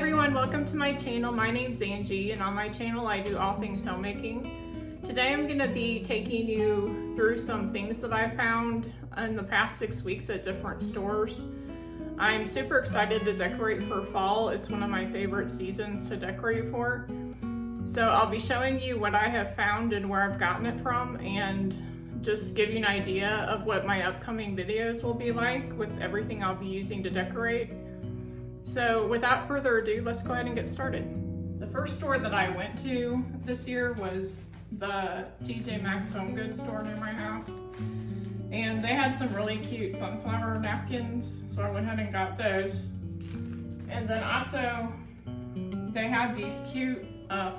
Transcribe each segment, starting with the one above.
everyone, welcome to my channel. My name's Angie, and on my channel I do all things homemaking. Today I'm going to be taking you through some things that I found in the past 6 weeks at different stores. I'm super excited to decorate for fall. It's one of my favorite seasons to decorate for. So I'll be showing you what I have found and where I've gotten it from, and just give you an idea of what my upcoming videos will be like with everything I'll be using to decorate. So without further ado, let's go ahead and get started. The first store that I went to this year was the TJ Maxx Homegoods store near my house. And they had some really cute sunflower napkins, so I went ahead and got those. And then also, they had these cute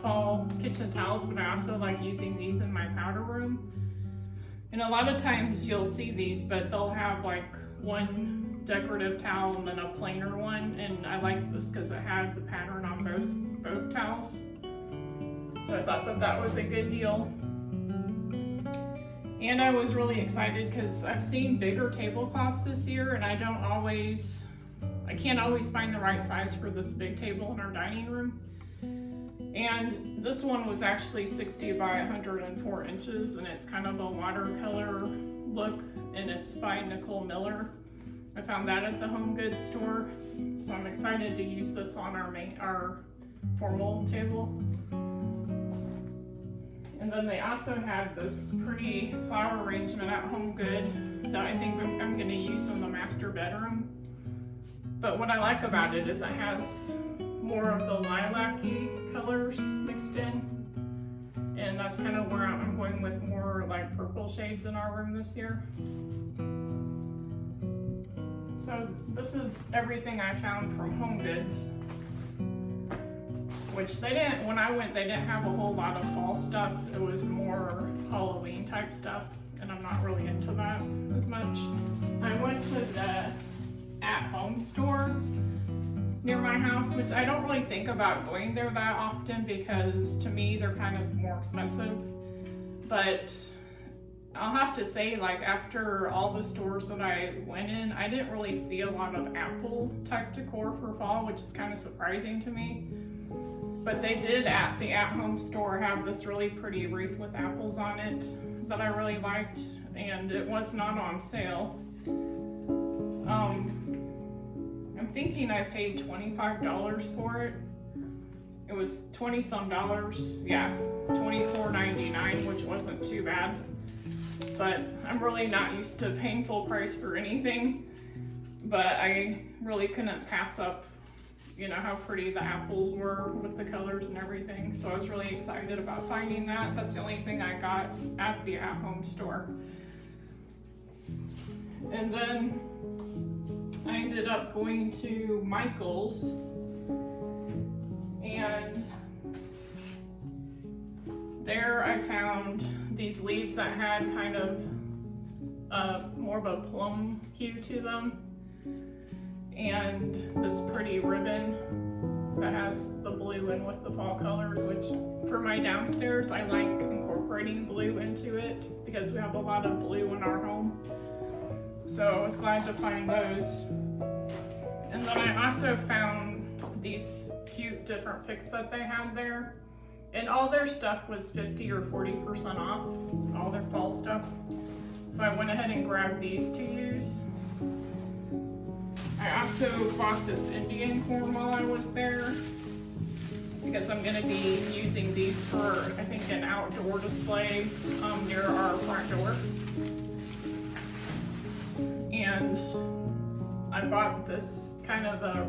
fall kitchen towels, but I also like using these in my powder room. And a lot of times you'll see these, but they'll have like one decorative towel and then a plainer one, and I liked this because it had the pattern on both towels. So I thought that that was a good deal. And I was really excited because I've seen bigger tablecloths this year, and I can't always find the right size for this big table in our dining room. And this one was actually 60 by 104 inches, and it's kind of a watercolor look, and it's by Nicole Miller. I found that at the Homegoods store, so I'm excited to use this on our formal table. And then they also have this pretty flower arrangement at Homegood that I think I'm going to use in the master bedroom. But what I like about it is it has more of the lilac-y colors mixed in, and that's kind of where I'm going with more like purple shades in our room this year. So this is everything I found from Homegoods, which when I went, they didn't have a whole lot of fall stuff. It was more Halloween type stuff, and I'm not really into that as much. I went to the at-home store near my house, which I don't really think about going there that often because to me they're kind of more expensive. But I'll have to say, like, after all the stores that I went in, I didn't really see a lot of apple type decor for fall, which is kind of surprising to me. But they did at the at-home store have this really pretty wreath with apples on it that I really liked, and it was not on sale. I'm thinking I paid $25 for it. It was 20 some dollars, yeah, $24.99, which wasn't too bad. But I'm really not used to paying full price for anything, but I really couldn't pass up, you know, how pretty the apples were with the colors and everything. So I was really excited about finding that. That's the only thing I got at the at-home store. And then I ended up going to Michael's, and there I found these leaves that had kind of more of a plum hue to them, and this pretty ribbon that has the blue in with the fall colors, which for my downstairs I like incorporating blue into it because we have a lot of blue in our home. So I was glad to find those. And then I also found these cute different picks that they had there. And all their stuff was 50 or 40% off, all their fall stuff. So I went ahead and grabbed these to use. I also bought this Indian corn while I was there because I'm gonna be using these for, I think, an outdoor display near our front door. And I bought this kind of a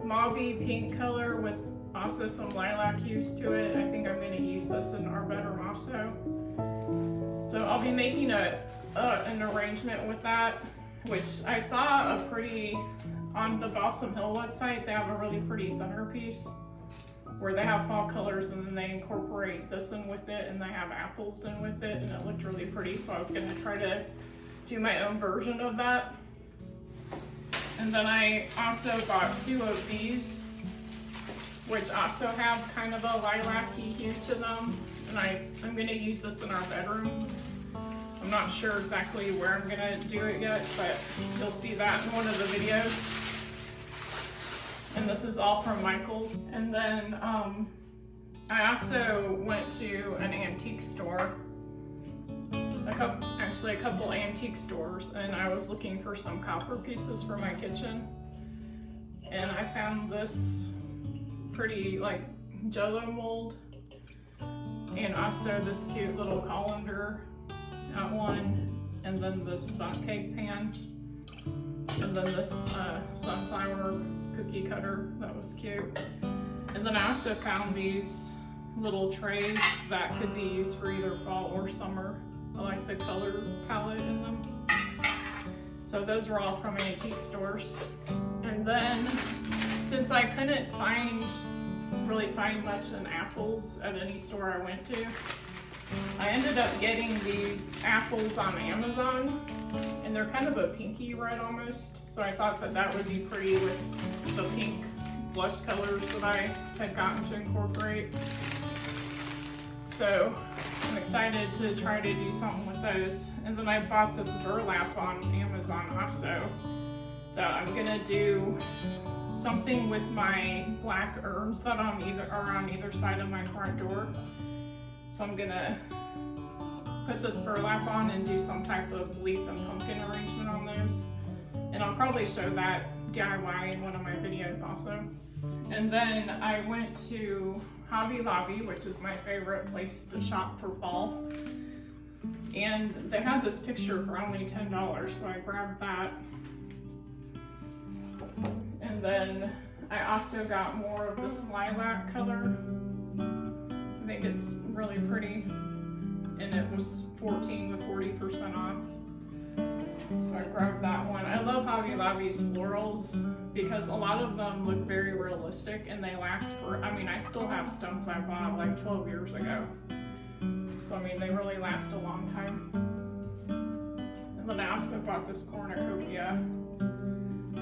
mauvey pink color with also some lilac hues to it. I think I'm going to use this in our bedroom also. So I'll be making an arrangement with that, which I saw on the Balsam Hill website, they have a really pretty centerpiece where they have fall colors and then they incorporate this in with it, and they have apples in with it, and it looked really pretty. So I was going to try to do my own version of that. And then I also bought 2 of these, which also have kind of a lilac-y hue to them. And I'm going to use this in our bedroom. I'm not sure exactly where I'm going to do it yet, but you'll see that in one of the videos. And this is all from Michael's. And then I also went to an antique store, a couple antique stores, and I was looking for some copper pieces for my kitchen. And I found this pretty like jello mold, and also this cute little colander at one, and then this bundt cake pan, and then this sunflower cookie cutter that was cute. And then I also found these little trays that could be used for either fall or summer. I like the color palette in them. So those are all from antique stores. And then since I couldn't really find much in apples at any store I went to, I ended up getting these apples on Amazon, and they're kind of a pinky red almost. So I thought that that would be pretty with the pink blush colors that I had gotten to incorporate. So I'm excited to try to do something with those. And then I bought this burlap on Amazon also that I'm gonna do something with my black urns that are on either side of my front door. So I'm gonna put this burlap on and do some type of leaf and pumpkin arrangement on those. And I'll probably show that DIY in one of my videos also. And then I went to Hobby Lobby, which is my favorite place to shop for fall. And they had this picture for only $10, so I grabbed that. And then I also got more of this lilac color. I think it's really pretty, and it was 14 with 40% off. So I grabbed that one. I love Hobby Lobby's florals because a lot of them look very realistic and they last for, I mean, I still have stumps I bought like 12 years ago. So I mean, they really last a long time. And then I also bought this cornucopia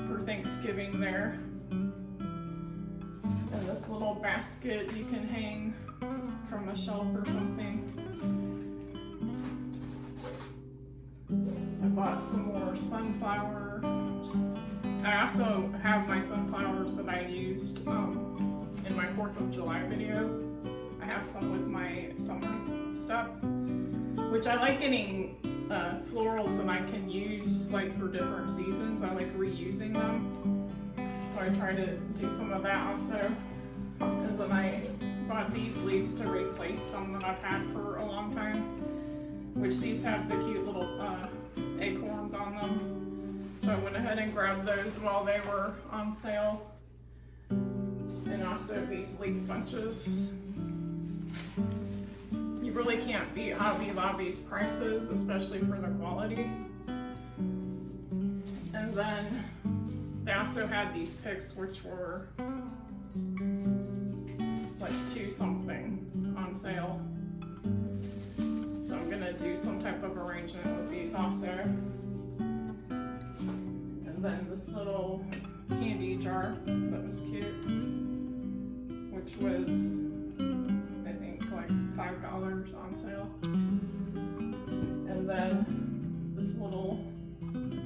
for Thanksgiving there. And this little basket you can hang from a shelf or something. I bought some more sunflowers. I also have my sunflowers that I used in my 4th of July video. I have some with my summer stuff, which I like getting florals that I can use like for different seasons. I like reusing them. So I try to do some of that also. And then I bought these leaves to replace some that I've had for a long time, which these have the cute little acorns on them. So I went ahead and grabbed those while they were on sale. And also these leaf bunches. You really can't beat Hobby Lobby's prices, especially for the quality. And then they also had these picks, which were like $2 something on sale. So I'm gonna do some type of arrangement with these also. And then this little candy jar that was cute, which was, I think, like $5 on sale. And then this little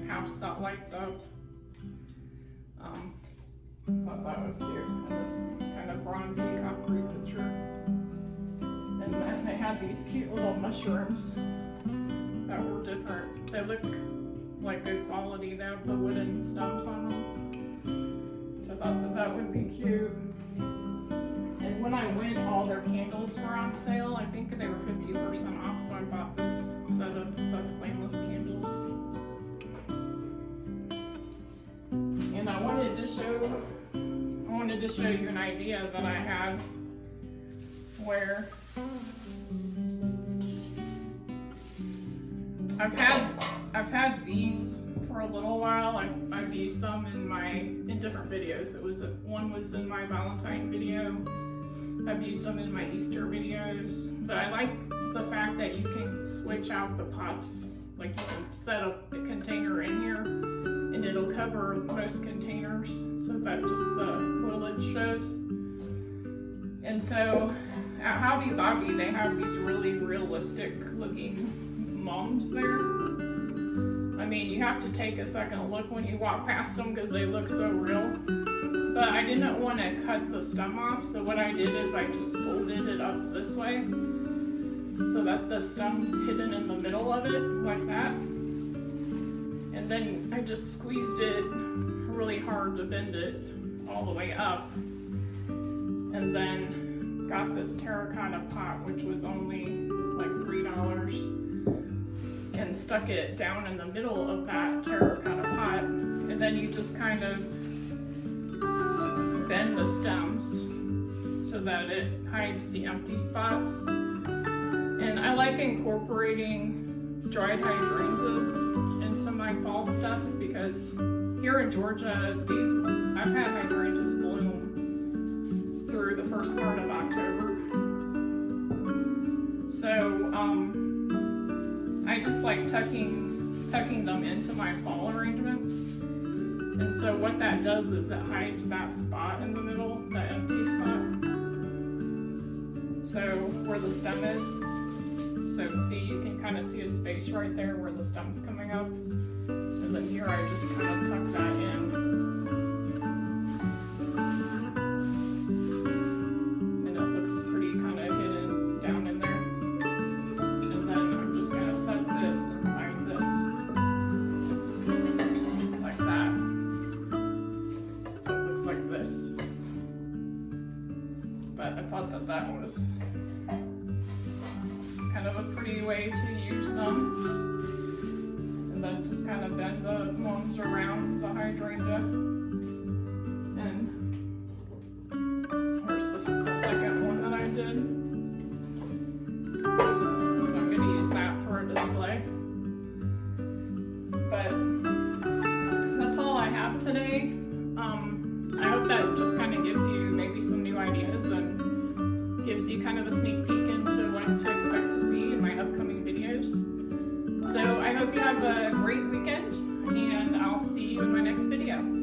house that lights up. Thought that was cute. And this kind of bronzy coppery picture. And then they had these cute little mushrooms that were different. They look like good quality. They have the wooden stumps on them. So I thought that that would be cute. And when I went, all their candles were on sale. I think they were 50% off, so I bought this set of flameless candles. And I wanted to show you an idea that I had where I've had these for a little while. I've used them in different videos. One was in my Valentine video. I've used them in my Easter videos. But I like the fact that you can switch out the pots. Like you can set up a container in here and it'll cover most containers so that just the foliage shows. And so at Hobby Lobby they have these really realistic looking mums there. I mean, you have to take a second look when you walk past them because they look so real. but I didn't want to cut the stem off, so what I did is I just folded it up this way so that the stem's hidden in the middle of it, like that. And then I just squeezed it really hard to bend it all the way up. And then got this terracotta pot, which was only like $3, and stuck it down in the middle of that terracotta pot. And then you just kind of bend the stems so that it hides the empty spots. And I like incorporating dried hydrangeas into my fall stuff because here in Georgia, I've had hydrangeas bloom through the first part of October. So I just like tucking them into my fall arrangements. And so what that does is it hides that spot in the middle, that empty spot. So where the stem is, so see, you can kind of see a space right there where the stem's coming up. And then here I just kind of tuck that in. And it looks pretty kind of hidden down in there. And then I'm just going to set this inside this. Like that. So it looks like this. But I thought that that was kind of a pretty way to use them. And then just kind of bend the ones around the hydrangea. And here's the second one that I did. So I'm going to use that for a display. But that's all I have today. I hope that just kind of gives you maybe some new ideas and gives you kind of a sneak peek into what to expect to see in my upcoming videos. So I hope you have a great weekend, and I'll see you in my next video.